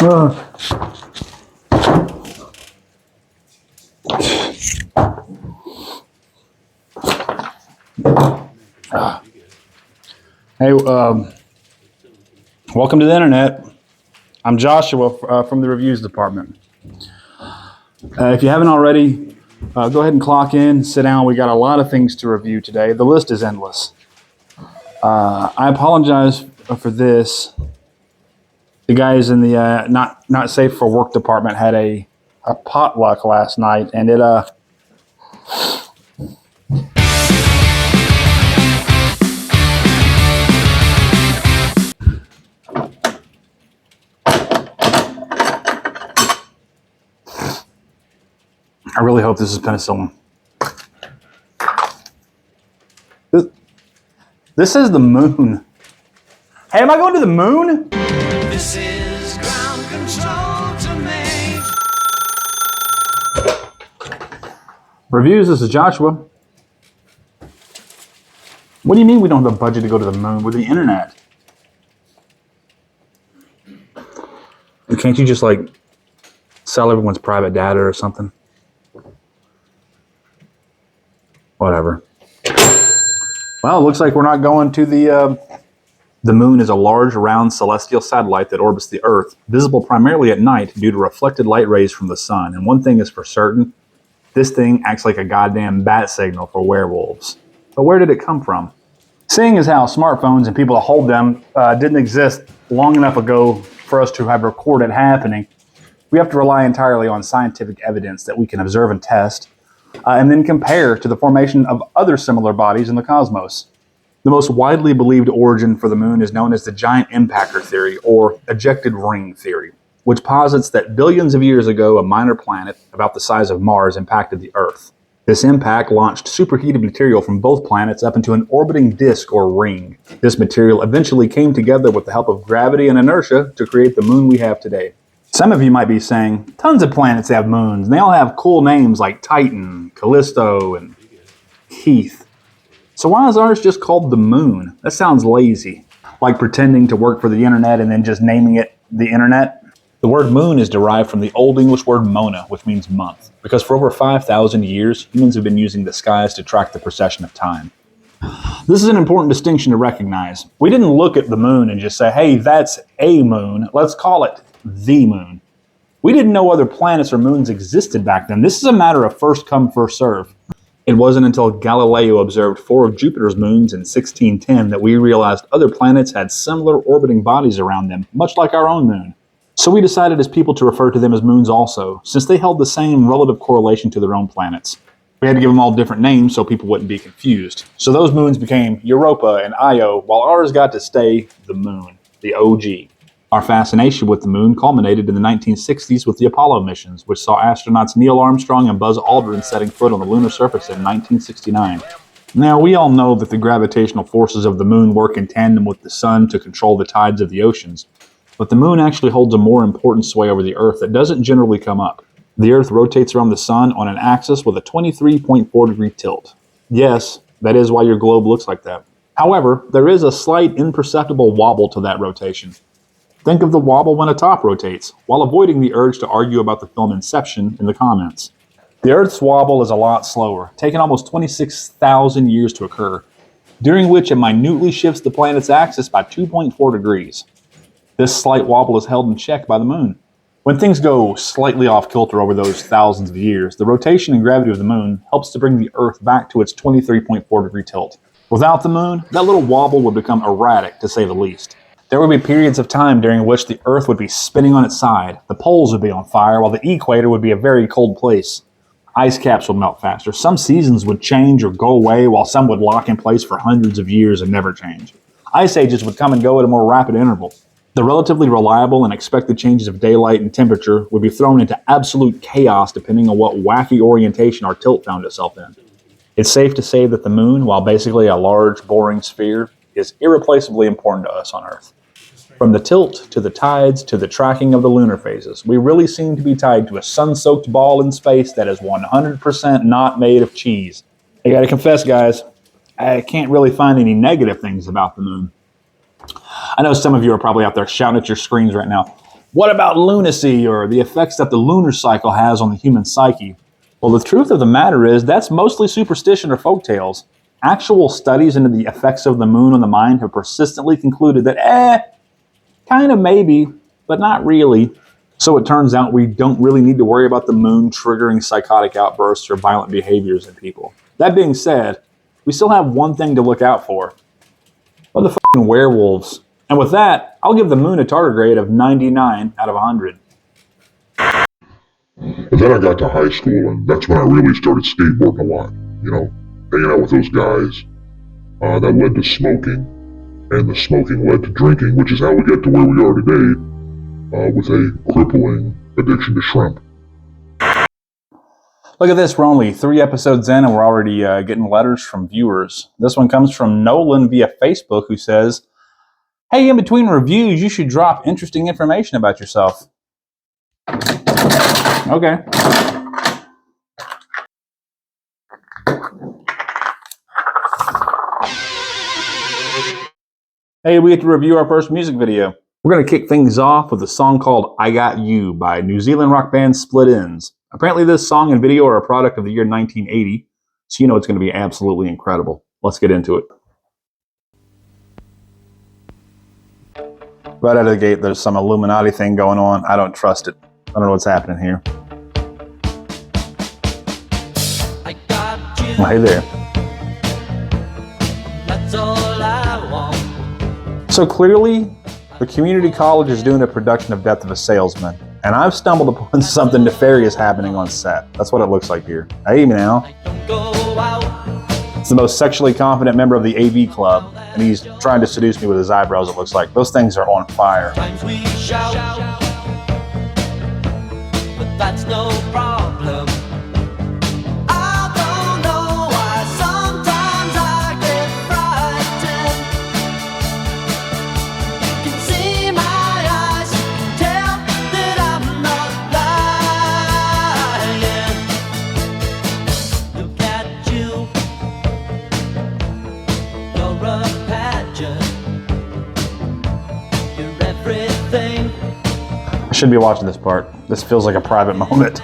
Hey, welcome to the internet. I'm Joshua from the reviews department. If you haven't already, go ahead and clock in, sit down. We got a lot of things to review today. The list is endless. I apologize for this. The guys in the not safe for work department had a potluck last night, and it I really hope this is penicillin. This is the moon. Hey, am I going to the moon? This is ground control to me. Reviews, this is Joshua. What do you mean we don't have a budget to go to the moon with the internet? Can't you just like sell everyone's private data or something? Whatever. Well, it looks like we're not going to the moon is a large, round celestial satellite that orbits the Earth, visible primarily at night due to reflected light rays from the sun. And one thing is for certain, this thing acts like a goddamn bat signal for werewolves. But where did it come from? Seeing as how smartphones and people to hold them didn't exist long enough ago for us to have recorded happening, we have to rely entirely on scientific evidence that we can observe and test, and then compare to the formation of other similar bodies in the cosmos. The most widely believed origin for the moon is known as the giant impactor theory, or ejected ring theory, which posits that billions of years ago a minor planet about the size of Mars impacted the Earth. This impact launched superheated material from both planets up into an orbiting disk or ring. This material eventually came together with the help of gravity and inertia to create the moon we have today. Some of you might be saying, tons of planets have moons, and they all have cool names like Titan, Callisto, and Heath. So why is ours just called the moon? That sounds lazy. Like pretending to work for the internet and then just naming it the internet. The word moon is derived from the Old English word mona, which means month, because for over 5,000 years, humans have been using the skies to track the precession of time. This is an important distinction to recognize. We didn't look at the moon and just say, hey, that's a moon, let's call it the moon. We didn't know other planets or moons existed back then. This is a matter of first come, first serve. It wasn't until Galileo observed 4 of Jupiter's moons in 1610 that we realized other planets had similar orbiting bodies around them, much like our own moon. So we decided as people to refer to them as moons also, since they held the same relative correlation to their own planets. We had to give them all different names so people wouldn't be confused. So those moons became Europa and Io, while ours got to stay the moon, the OG. Our fascination with the moon culminated in the 1960s with the Apollo missions, which saw astronauts Neil Armstrong and Buzz Aldrin setting foot on the lunar surface in 1969. Now, we all know that the gravitational forces of the moon work in tandem with the sun to control the tides of the oceans, but the moon actually holds a more important sway over the Earth that doesn't generally come up. The Earth rotates around the sun on an axis with a 23.4 degree tilt. Yes, that is why your globe looks like that. However, there is a slight imperceptible wobble to that rotation. Think of the wobble when a top rotates, while avoiding the urge to argue about the film Inception in the comments. The Earth's wobble is a lot slower, taking almost 26,000 years to occur, during which it minutely shifts the planet's axis by 2.4 degrees. This slight wobble is held in check by the moon. When things go slightly off kilter over those thousands of years, the rotation and gravity of the moon helps to bring the Earth back to its 23.4 degree tilt. Without the moon, that little wobble would become erratic, to say the least. There would be periods of time during which the Earth would be spinning on its side, the poles would be on fire, while the equator would be a very cold place. Ice caps would melt faster. Some seasons would change or go away, while some would lock in place for hundreds of years and never change. Ice ages would come and go at a more rapid interval. The relatively reliable and expected changes of daylight and temperature would be thrown into absolute chaos depending on what wacky orientation our tilt found itself in. It's safe to say that the moon, while basically a large, boring sphere, is irreplaceably important to us on Earth. From the tilt, to the tides, to the tracking of the lunar phases, we really seem to be tied to a sun-soaked ball in space that is 100% not made of cheese. I gotta confess, guys, I can't really find any negative things about the moon. I know some of you are probably out there shouting at your screens right now, What about lunacy, or the effects that the lunar cycle has on the human psyche? Well, the truth of the matter is that's mostly superstition or folktales. Actual studies into the effects of the moon on the mind have persistently concluded that, kind of maybe, but not really. So it turns out we don't really need to worry about the moon triggering psychotic outbursts or violent behaviors in people. That being said, we still have one thing to look out for. Motherfucking werewolves. And with that, I'll give the moon a TardiGrade of 99 out of 100. And then I got to high school, and that's when I really started skateboarding a lot. You know, hanging out with those guys. That led to smoking, and the smoking led to drinking, which is how we get to where we are today, with a crippling addiction to shrimp. Look at this, we're only 3 episodes in and we're already getting letters from viewers. This one comes from Nolan via Facebook, who says, "Hey, in between reviews, you should drop interesting information about yourself." Okay. Hey, we get to review our first music video. We're going to kick things off with a song called I Got You by New Zealand rock band Split Enz. Apparently this song and video are a product of the year 1980, so you know it's going to be absolutely incredible. Let's get into it. Right out of the gate, there's some Illuminati thing going on. I don't trust it. I don't know what's happening here. I got you. Well, hey there. That's all I want. So clearly, the community college is doing a production of Death of a Salesman, and I've stumbled upon something nefarious happening on set. That's what it looks like here. Hey now. I don't go out. It's the most sexually confident member of the AV club, and he's trying to seduce me with his eyebrows, it looks like. Those things are on fire. Times we shout, but that's no problem. I don't know why sometimes I get frightened. You can see my eyes, tell that I'm not lying. Look at you, you're a pageant. You're everything. I should be watching this part. This feels like a private moment.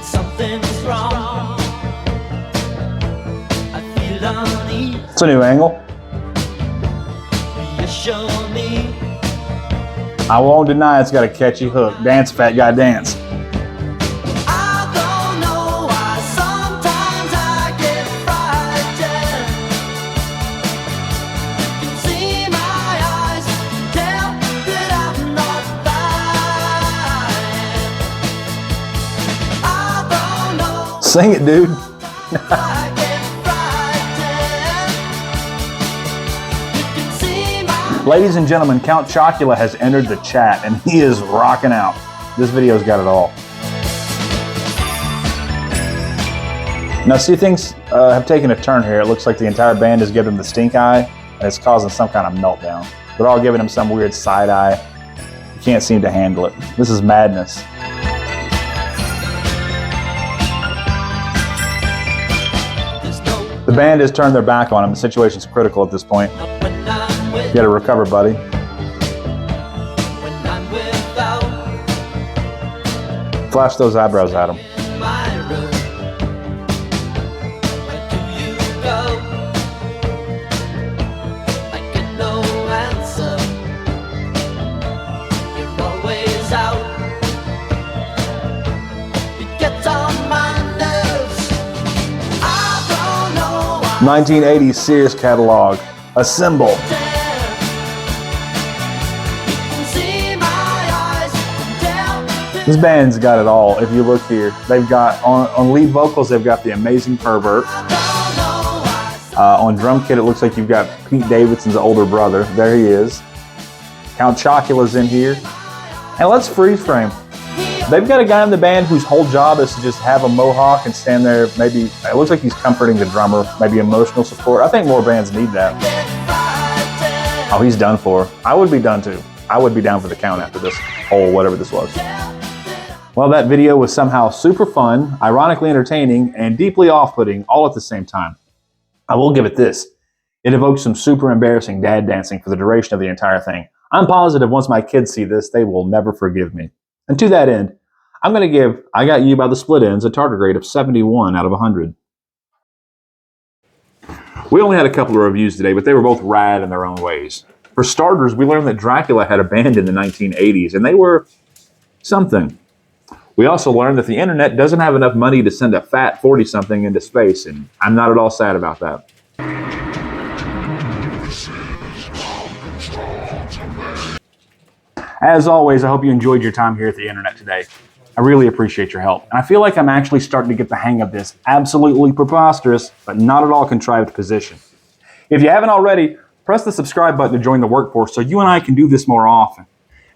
Something's wrong. I feel uneasy. It's a new angle. You show me. I won't deny it's got a catchy hook. Dance, fat guy, dance. I don't know why sometimes I get frightened. You can see my eyes, tell that I'm not lying. I don't know. Sing it, dude. I get frightened. You can see my Ladies and gentlemen, Count Chocula has entered the chat, and he is rocking out. This video's got it all. Now, see, things have taken a turn here. It looks like the entire band is giving him the stink eye, and it's causing some kind of meltdown. They're all giving him some weird side eye. He can't seem to handle it. This is madness. The band has turned their back on him. The situation's critical at this point. when I'm with You gotta recover, buddy. when I'm without Flash those eyebrows at him. in my room. Where do you go? I get no answer. You're always out. It gets on my nerves. I don't know why 1980s Sears catalog. A symbol. you can see my eyes, tell that This band's got it all. If you look here, they've got on lead vocals, they've got the Amazing Pervert. I don't know why. On drum kit, it looks like you've got Pete Davidson's older brother. There he is. Count Chocula's in here. And let's freeze frame. They've got a guy in the band whose whole job is to just have a mohawk and stand there. Maybe it looks like he's comforting the drummer. Maybe emotional support. I think more bands need that. Oh, he's done for. I would be done too. I would be down for the count after this whole whatever this was. Well, that video was somehow super fun, ironically entertaining, and deeply off-putting all at the same time. I will give it this. It evoked some super embarrassing dad dancing for the duration of the entire thing. I'm positive once my kids see this, they will never forgive me. And to that end, I'm going to give I Got You by the Split Ends a TardiGrade of 71 out of 100. We only had a couple of reviews today, but they were both rad in their own ways. For starters, we learned that Dracula had a band in the 1980s, and they were something. We also learned that the internet doesn't have enough money to send a fat 40-something into space, and I'm not at all sad about that. As always, I hope you enjoyed your time here at the internet today. I really appreciate your help, and I feel like I'm actually starting to get the hang of this absolutely preposterous, but not at all contrived position. If you haven't already, press the subscribe button to join the workforce so you and I can do this more often.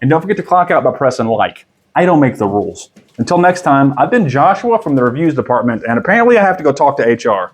And don't forget to clock out by pressing like. I don't make the rules. Until next time, I've been Joshua from the reviews department, and apparently I have to go talk to HR.